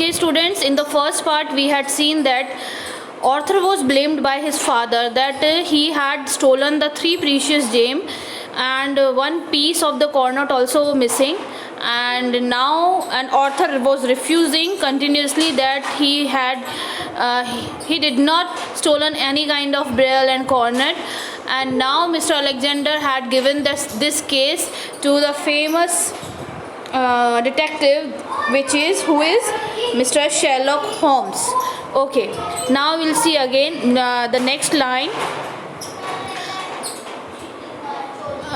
Okay, students, in the first part we had seen that Arthur was blamed by his father that he had stolen the three precious gems and one piece of the cornet also missing, and now Arthur was refusing continuously that he did not stolen any kind of brill and cornet. And now Mr. Alexander had given this case to the famous detective, who is Mr. Sherlock Holmes. Okay, now we'll see again the next line.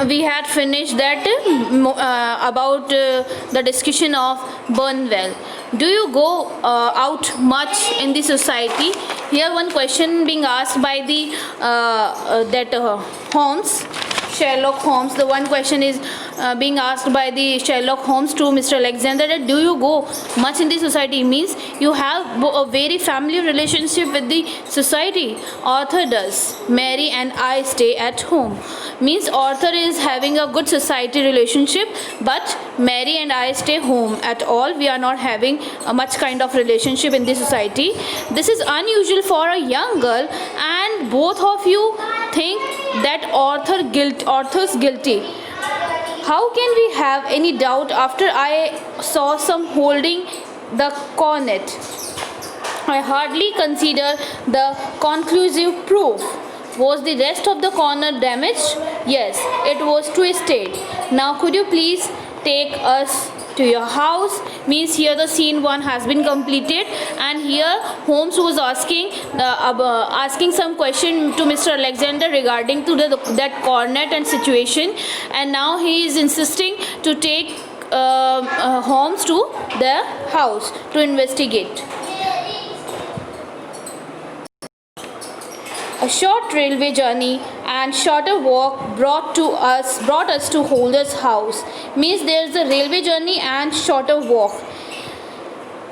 We had finished that about the discussion of Burnwell. Do you go out much in the society? Here one question being asked by the Holmes, Sherlock Holmes. The one question is being asked by the Sherlock Holmes to Mr. Alexander that do you go much in the society? Means you have a very family relationship with the society. Arthur does. Mary and I stay at home. Means Arthur is having a good society relationship, but Mary and I stay home at all. We are not having a much kind of relationship in the society. This is unusual for a young girl, and both of you think that Arthur's guilty. How can we have any doubt after I saw some holding the cornet? I hardly consider the conclusive proof. Was the rest of the cornet damaged? Yes, it was twisted. Now could you please take us to your house? Means here the scene 1 has been completed, and here Holmes was asking some question to Mr. Alexander regarding to that cornet and situation, and now he is insisting to take Holmes to the house to investigate. A short railway journey and shorter walk brought us to Holder's house. Means there is a railway journey and shorter walk.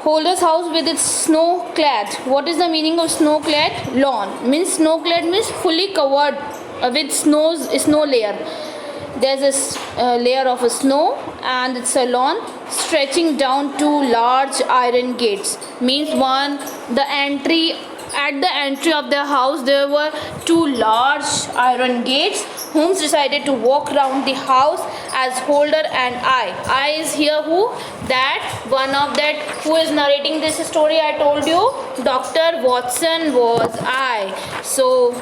Holder's house with its snow-clad. What is the meaning of snow-clad? Lawn. Means snow-clad means fully covered with snow layer. There's a layer of snow and it's a lawn stretching down to large iron gates. Means at the entry of the house there were 2 large iron gates. Holmes decided to walk around the house as Holder and I is here who? That one of that who is narrating this story I told you. Dr. Watson was I. So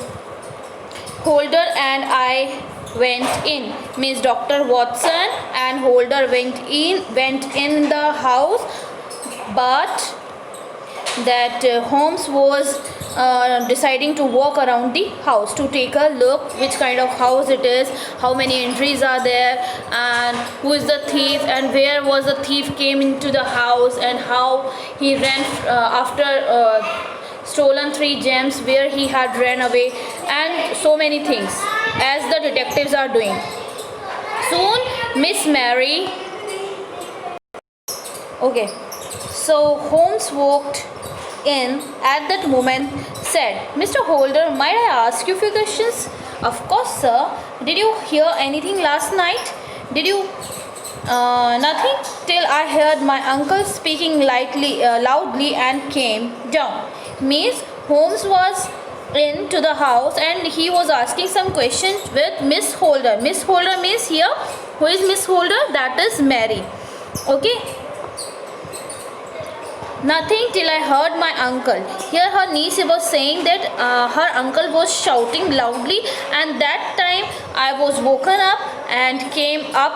Holder and I went in. Means Dr. Watson and Holder went in the house, but that Holmes was deciding to walk around the house to take a look which kind of house it is, how many entries are there, and who is the thief, and where was the thief came into the house, and how he ran after stolen 3 gems, where he had ran away, and so many things as the detectives are doing. Soon Miss Mary. Okay, so Holmes walked in at that moment, said, Mr. Holder, might I ask you a few questions? Of course, sir. Did you hear anything last night? Did you? Nothing, till I heard my uncle speaking loudly and came down. Means Holmes was into the house and he was asking some questions with Miss Holder. Miss Holder means here, who is Miss Holder? That is Mary. Okay. Nothing, till I heard my uncle. Here her niece was saying that her uncle was shouting loudly, and that time I was woken up and came up,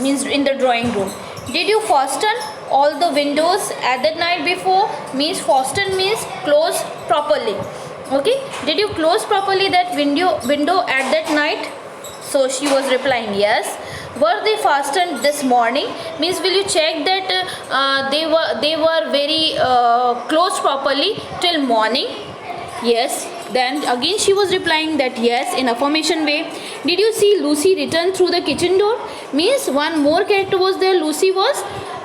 means in the drawing room. Did you fasten all the windows at that night before? Means fasten means close properly. Okay, did you close properly that window at that night? So she was replying, yes. Were they fastened this morning? Means will you check that they were very closed properly till morning? Yes. Then again she was replying that yes, in affirmation way. Did you see Lucy return through the kitchen door? Means one more character was there. Lucy was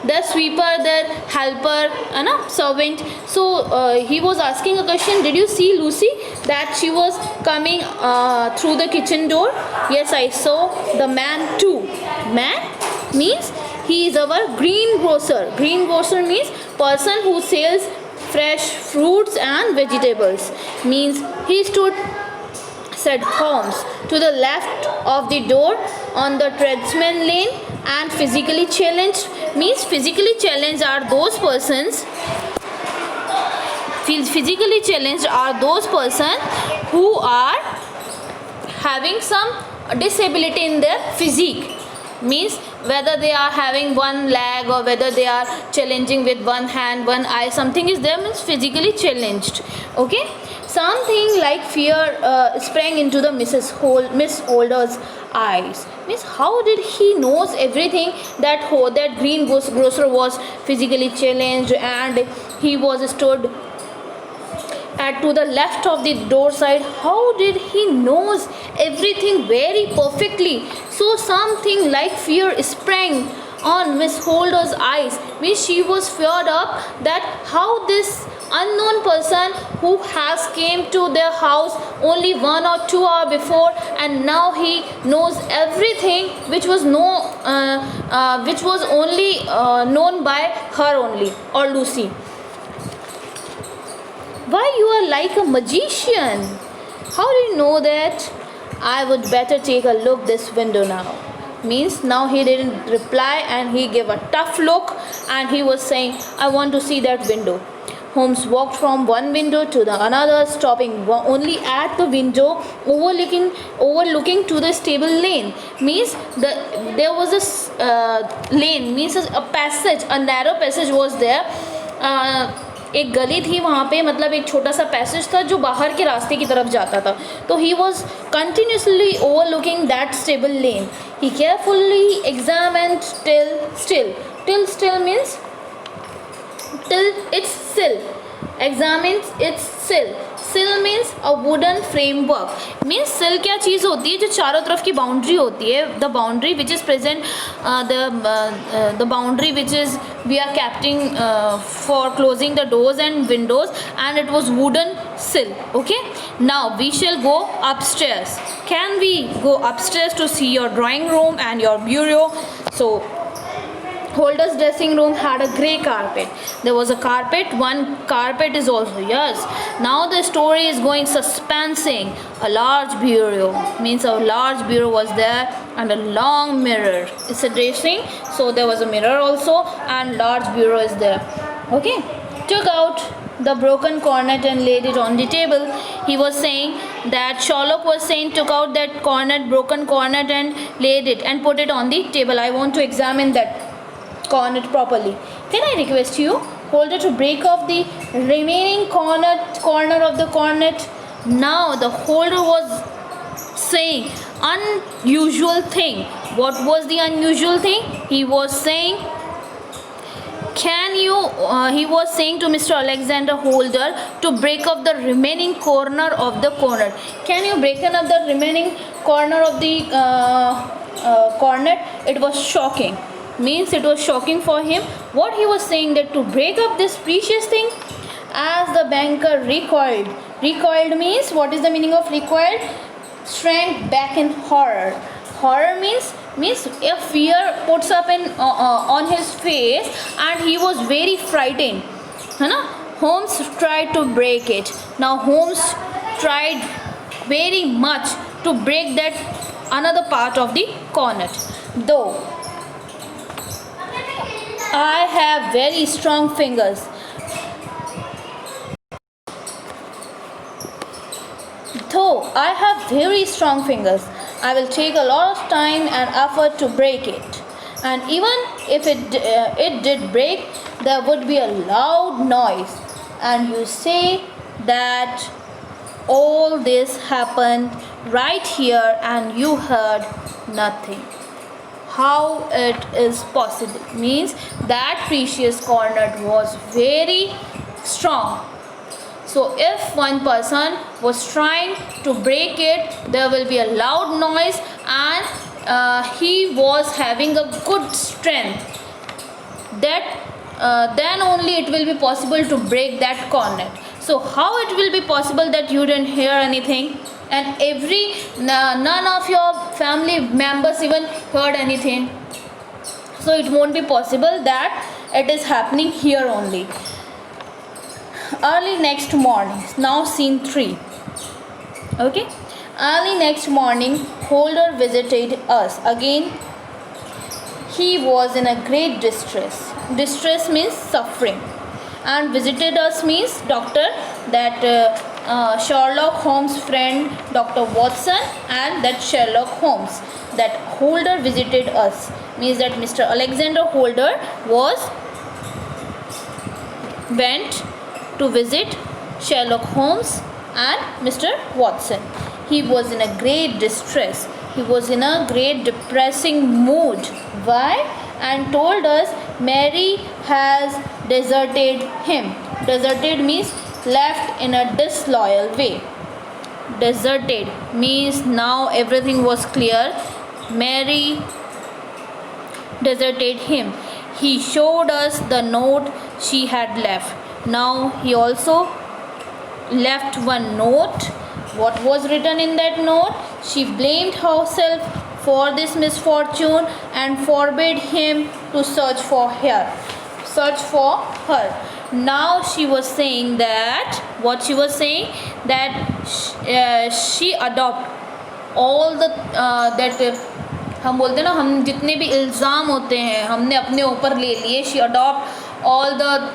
the sweeper, the helper, servant. So he was asking a question. Did you see Lucy that she was coming through the kitchen door? Yes, I saw the man too. Man means he is our greengrocer. Greengrocer means person who sells fresh fruits and vegetables. Means he stood, said Holmes, to the left of the door on the tradesman lane. And physically challenged means physically challenged are those persons. Physically challenged are those persons who are having some disability in their physique. Means whether they are having one leg or whether they are challenging with one hand, one eye, something is there, means physically challenged. Okay, something like fear sprang into the Miss Holder's eyes. Means how did he knows everything that that greengrocer was physically challenged and he was stood at to the left of the door side? How did he knows everything very perfectly? So something like fear sprang on Miss Holder's eyes. Means she was feared up that how this unknown person who has came to their house only 1 or 2 hours before, and now he knows everything which was which was only known by her only, or Lucy. Why you are like a magician? How do you know that? I would better take a look this window now. Means now he didn't reply and he gave a tough look and he was saying, I want to see that window. Holmes walked from one window to the another, stopping only at the window overlooking to the stable lane. Means there was a lane, means a passage, a narrow passage was there. एक गली थी वहाँ पे, मतलब एक छोटा सा passage था जो बाहर के रास्ते की तरफ जाता था. तो he was continuously overlooking that stable lane. He carefully examined till still means till its sill. Examines its sill. Sill means a wooden framework. Means sill क्या चीज़ होती है? जो चारों तरफ की बाउंड्री होती है. The boundary which is present, the boundary which is we are capting for closing the doors and windows, and it was wooden sill. Okay. Now we shall go upstairs. Can we go upstairs to see your drawing room and your bureau? So Holder's dressing room had a grey carpet. There was a carpet. One carpet is also, yes. Now the story is going suspensing. A large bureau, means a large bureau was there, and a long mirror. It's a dressing, so there was a mirror also, and large bureau is there. Okay. Took out the broken cornet and laid it on the table. He was saying that Sherlock was saying took out that broken cornet and laid it and put it on the table. I want to examine that cornet properly. Can I request you, Holder, to break off the remaining corner of the cornet? Now the Holder was saying unusual thing. What was the unusual thing? He was saying, he was saying to Mr. Alexander Holder to break up the remaining corner of the cornet. Can you break up the remaining corner of the cornet? It was shocking. Means it was shocking for him. What he was saying, that to break up this precious thing. As the banker recoiled. Recoiled means, what is the meaning of recoiled? Shrank back in horror. Horror means a fear puts up in on his face, and he was very frightened. Holmes tried to break it. Now Holmes tried very much to break that another part of the cornet. Though I have very strong fingers. I will take a lot of time and effort to break it. And even if it did break, there would be a loud noise. And you say that all this happened right here and you heard nothing. How it is possible? Means that precious cornet was very strong. So if one person was trying to break it, there will be a loud noise, and he was having a good strength. Then only it will be possible to break that cornet. So how it will be possible that you didn't hear anything, and none of your family members even heard anything? So it won't be possible that it is happening here only. Early next morning, now scene 3. Okay, early next morning, Holder visited us again. He was in a great distress. Distress means suffering, and visited us means doctor, that Sherlock Holmes' friend Dr. Watson, and that Sherlock Holmes. That Holder visited us means that Mr. Alexander Holder went to visit Sherlock Holmes and Mr. Watson. He was in a great distress. He was in a great depressing mood. Why? And told us Mary has deserted him. Deserted means left in a disloyal way. Deserted means now everything was clear. Mary deserted him. He showed us the note she had left. Now he also left one note. What was written in that note? She blamed herself for this misfortune and forbade him to search for her. Now she was saying that, what she was saying, that she adopt all the that हम बोलते हैं ना, हम जितने भी इल्ज़ाम होते हैं हमने अपने ऊपर ले लिए. She adopt all the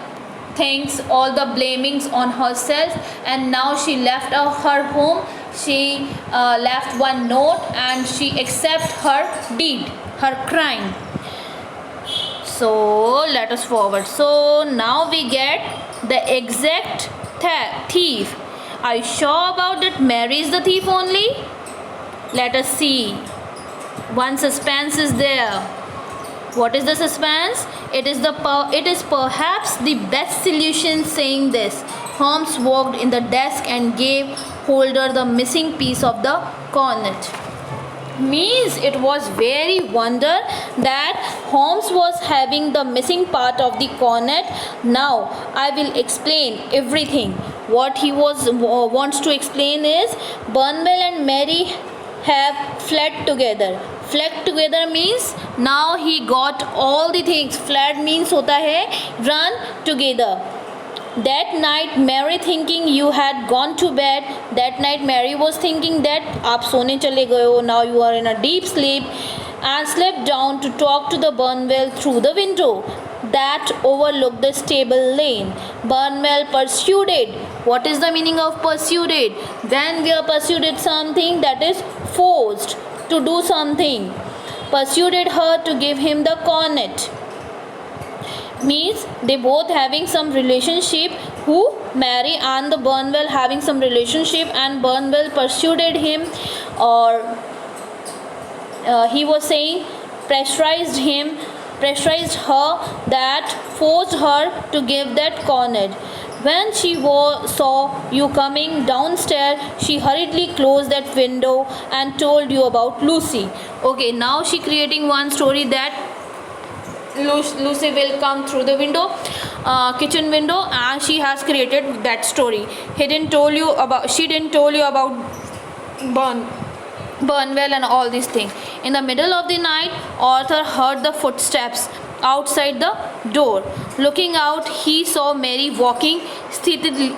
things, all the blamings on herself, and now she left her home. She left one note and she accept her deed, her crime. So let us forward. So now we get the exact thief. Are you sure about that Mary is the thief only? Let us see. One suspense is there. What is the suspense? It is perhaps the best solution. Saying this, Holmes walked in the desk and gave Holder the missing piece of the cornet. Means it was very wonder that Holmes was having the missing part of the cornet. Now I will explain everything. What he wants to explain is Burnwell and Mary have fled together. Fled together means now he got all the things. Fled means होता है run together. That night Mary thinking you had gone to bed. That night Mary was thinking that आप सोने चले गए हो. Now you are in a deep sleep, and slept down to talk to the Burnwell through the window that overlooked the stable lane. Burnwell pursued it. What is the meaning of pursued it? When we are pursued something, that is forced to do something. Persuaded her to give him the cornet. Means they both having some relationship. Who? Mary and the Burnwell having some relationship, and Burnwell persuaded him, or he was saying pressurized her, that forced her to give that cornet. When she saw you coming downstairs, she hurriedly closed that window and told you about Lucy. Okay, now she creating one story that Lucy will come through the window, kitchen window, and she has created that story. She didn't tell you about Burnwell and all these things. In the middle of the night, Arthur heard the footsteps outside the door. Looking out, he saw Mary walking stealthily.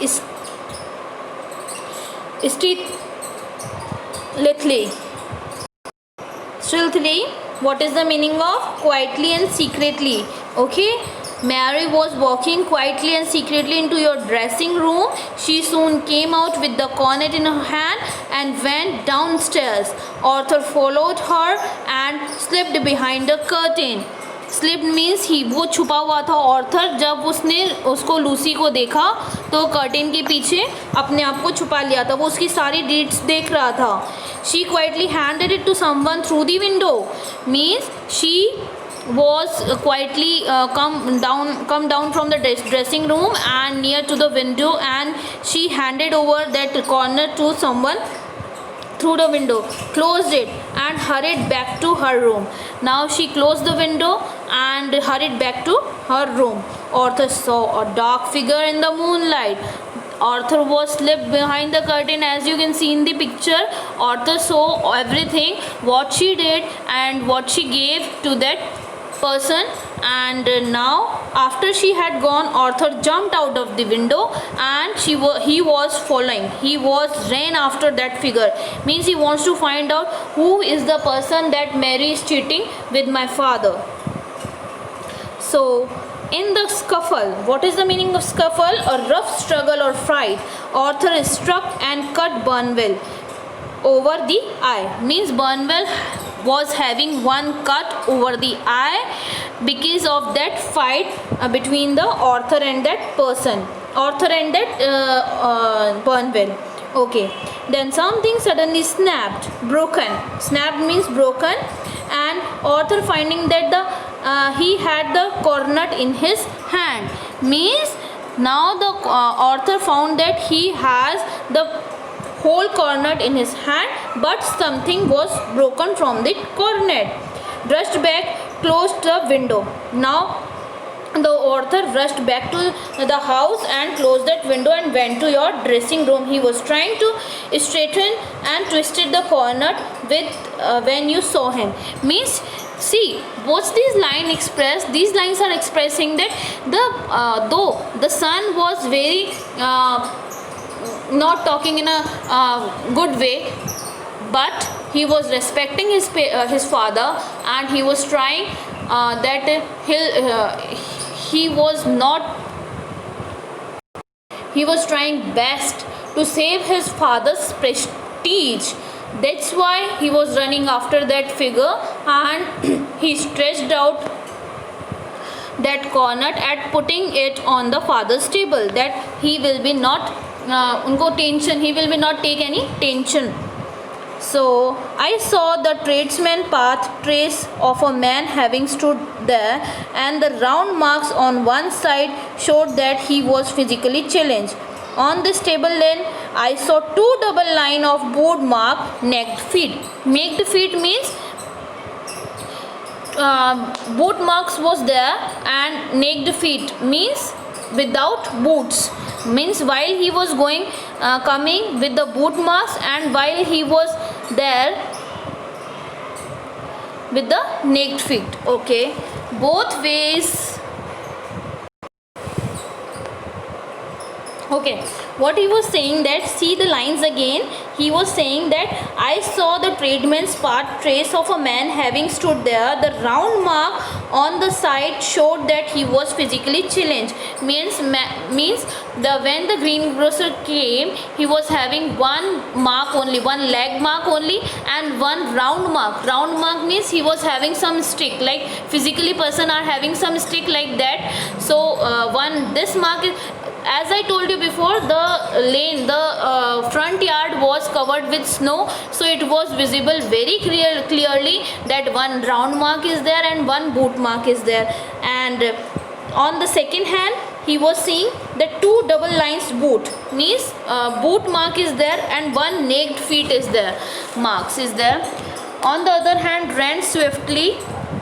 What is the meaning of quietly and secretly? Okay, Mary was walking quietly and secretly into your dressing room. She soon came out with the cornet in her hand and went downstairs. Arthur followed her and slipped behind the curtain. Slip means he, वो छुपा हुआ था. Arthur जब उसने उसको Lucy को देखा तो कर्टेन के पीछे अपने आप को छुपा लिया था. वो उसकी सारी डीड्स देख रहा था. She quietly handed it to someone through the window. Means she was quietly come down from the dressing room and near to the window, and she handed over that corner to someone through the window, closed it and hurried back to her room. Now she closed the window and hurried back to her room. Arthur saw a dark figure in the moonlight. Arthur was slipped behind the curtain, as you can see in the picture. Arthur saw everything, what she did and what she gave to that person. And now after she had gone, Arthur jumped out of the window and he was following. He was ran after that figure. Means he wants to find out who is the person that Mary is cheating with my father. So in the scuffle, what is the meaning of scuffle? A rough struggle or fight. Arthur is struck and cut Burnwell over the eye. Means Burnwell was having one cut over the eye because of that fight between the Arthur and that person. Arthur and that Burnwell. Okay. Then something suddenly snapped, broken. Snapped means broken, and Arthur finding that he had the cornet in his hand. Means now the Arthur found that he has the whole cornet in his hand, but something was broken from the cornet. Rushed back, closed the window. Now the Arthur rushed back to the house and closed that window and went to your dressing room. He was trying to straighten and twisted the cornet with when you saw him. Means, see, what's these lines express? These lines are expressing that the though the son was very not talking in a good way, but he was respecting his father, and he was trying he was trying best to save his father's prestige. That's why he was running after that figure, and he stretched out that cornet and putting it on the father's table, that he will be not he will be not take any tension. So I saw the tradesman path trace of a man having stood there, and the round marks on one side showed that he was physically challenged. On this table lane, I saw two double line of boot mark naked feet. Naked feet means boot marks was there, and naked feet means without boots. Means while he was coming with the boot marks, and while he was there with the naked feet. Okay, both ways. Okay, what he was saying, that see the lines again. He was saying that I saw the tradesman's path trace of a man having stood there. The round mark on the side showed that he was physically challenged. Means when the greengrocer came, he was having one mark only, one leg mark only, and one round mark. Round mark means he was having some stick, like physically person are having some stick like that. So this mark is, as I told you before, the lane, the front yard was covered with snow, so it was visible very clearly that one round mark is there and one boot mark is there. And on the second hand, he was seeing the two double lines boot, means boot mark is there and one naked feet is there, marks is there. On the other hand, ran swiftly,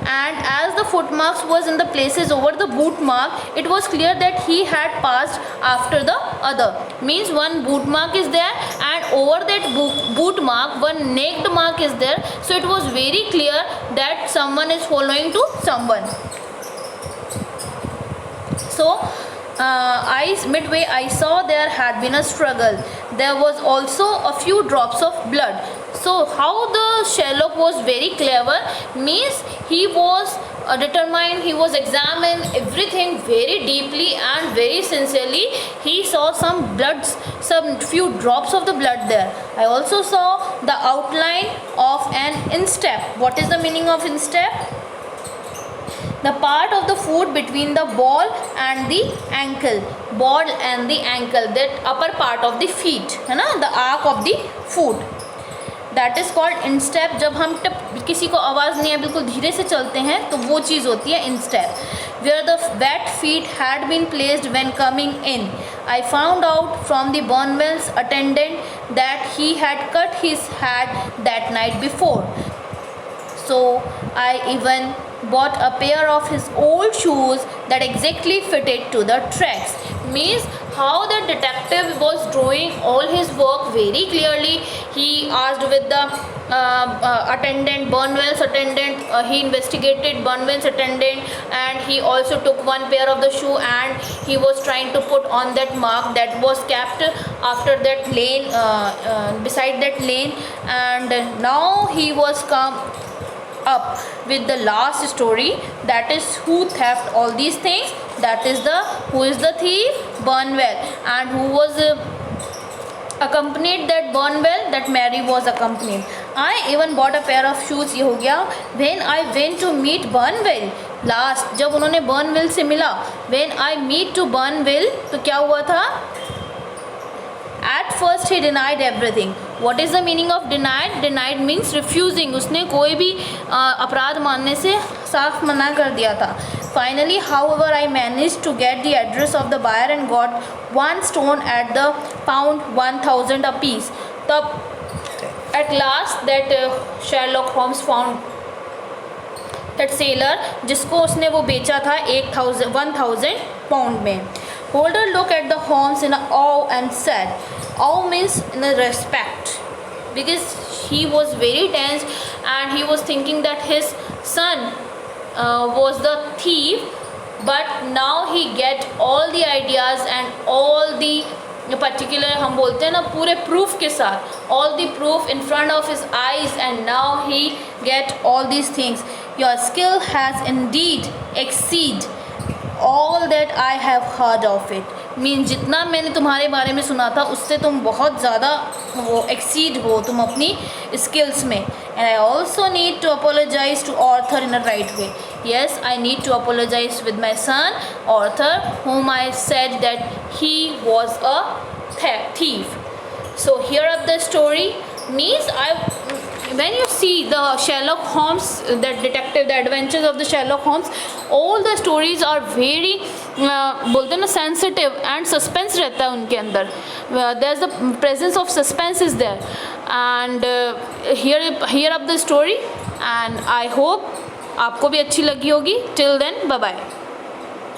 and as the footmarks was in the places over the boot mark, it was clear that he had passed after the other. Means one boot mark is there, and over that boot mark one naked mark is there. So it was very clear that someone is following to someone. So midway I saw there had been a struggle. There was also a few drops of blood. So how the Sherlock was very clever, means he was determined, he was examined everything very deeply and very sincerely. He saw some few drops of the blood there. I also saw the outline of an instep. What is the meaning of instep? The part of the foot between the ball and the ankle. Ball and the ankle, that upper part of the feet, है ना, the arc of the foot. That is called instep. जब हम किसी को आवाज़ नहीं है, बिल्कुल धीरे से चलते हैं, तो वो चीज़ होती है instep. Where the wet feet had been placed when coming in. I found out from the Burnwell's attendant that he had cut his hat that night before. So I even bought a pair of his old shoes that exactly fitted to the tracks. Means how the detective was drawing all his work very clearly. He asked with the attendant, Burnwell's attendant. He investigated Burnwell's attendant, and he also took one pair of the shoe, and he was trying to put on that mark that was kept after that lane, beside that lane. And now he was come up with the last story, that is who theft all these things. That is who is the thief? Burnwell. And who was accompanied that Burnwell? That Mary was accompanied. I even bought a pair of shoes. ये हो गया. When I went to meet Burnwell last, जब उन्होंने Burnwell से मिला, when I meet to Burnwell, तो क्या हुआ था? At first he denied everything. What is the meaning of denied? Denied means refusing. उसने कोई भी अपराध मानने से साफ मना कर दिया था. Finally, however, I managed to get the address of the buyer and got one stone at the pound 1,000 apiece. तब at last that Sherlock Holmes found that sailor जिसको उसने वो बेचा था 1,000 pound में. Holder looked at the Holmes in awe and said, awe means in a respect, because he was very tense and he was thinking that his son was the thief, but now he get all the ideas and all the particular, हम बोलते हैं ना, पूरे proof के साथ, all the proof in front of his eyes, and now he get all these things. Your skill has indeed exceed all that I have heard of it. Mean जितना मैंने तुम्हारे बारे में सुना था उससे तुम बहुत ज़्यादा वो एक्सीड हो तुम अपनी स्किल्स में. And I also need to apologize to Arthur in a right way. Yes, I need to apologize with my son Arthur, whom I said that he was a thief. So here up the story means when you see the Sherlock Holmes, that detective, the adventures of the Sherlock Holmes, all the stories are very बोलते हैं ना sensitive and suspense रहता है उनके अंदर. There's the presence of suspense is there, and here up the story, and I hope आपको भी अच्छी लगी होगी. Till then, bye bye.